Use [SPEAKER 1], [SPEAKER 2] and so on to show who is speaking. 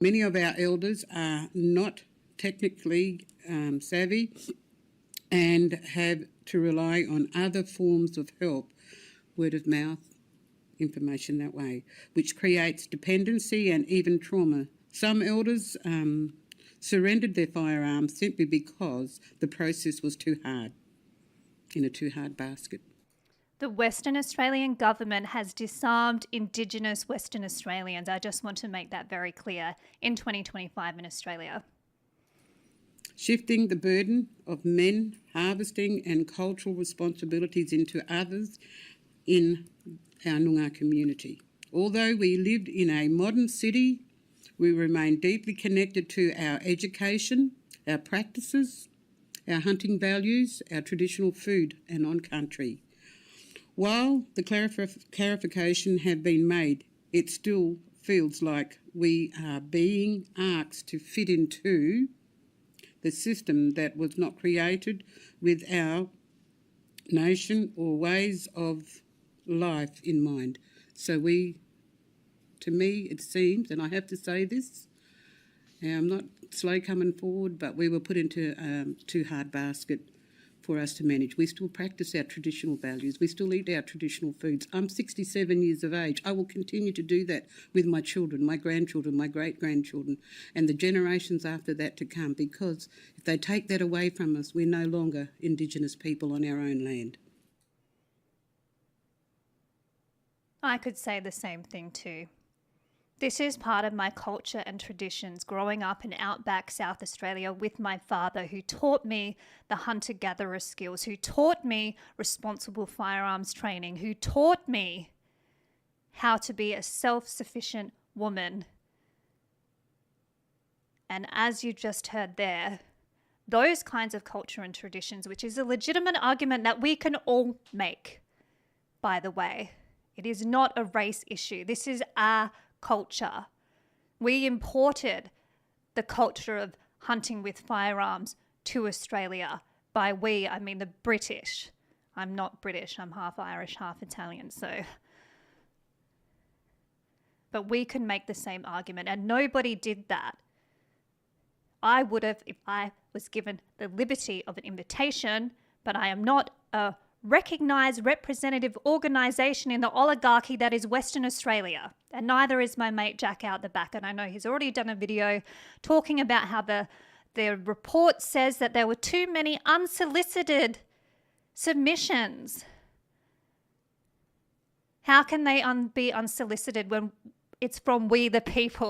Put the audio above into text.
[SPEAKER 1] Many of our elders are not technically savvy and have to rely on other forms of help, word of mouth, information that way, which creates dependency and even trauma. Some elders surrendered their firearms simply because the process was too hard, in a too hard basket.
[SPEAKER 2] The Western Australian government has disarmed Indigenous Western Australians. I just want to make that very clear in 2025 in Australia.
[SPEAKER 1] Shifting the burden of men harvesting and cultural responsibilities into others in our Noongar community. Although we lived in a modern city, we remain deeply connected to our education, our practices, our hunting values, our traditional food and on-country. While the clarification have been made, it still feels like we are being asked to fit into the system that was not created with our nation or ways of life in mind. So to me, it seems, and I have to say this, I'm not slow coming forward, but we were put into too hard basket for us to manage. We still practice our traditional values. We still eat our traditional foods. I'm 67 years of age. I will continue to do that with my children, my grandchildren, my great-grandchildren, and the generations after that to come, because if they take that away from us, we're no longer Indigenous people on our own land.
[SPEAKER 2] I could say the same thing too. This is part of my culture and traditions growing up in outback South Australia with my father, who taught me the hunter-gatherer skills, who taught me responsible firearms training, who taught me how to be a self-sufficient woman. And as you just heard there, those kinds of culture and traditions, which is a legitimate argument that we can all make, by the way. It is not a race issue. This is our culture. We imported the culture of hunting with firearms to Australia. By we, I mean the British. I'm not British. I'm half Irish, half Italian. But we can make the same argument, and nobody did that. I would have if I was given the liberty of an invitation, but I am not a recognised representative organisation in the oligarchy that is Western Australia. And neither is my mate Jack out the back. And I know he's already done a video talking about how the report says that there were too many unsolicited submissions. How can they be unsolicited when it's from we the people?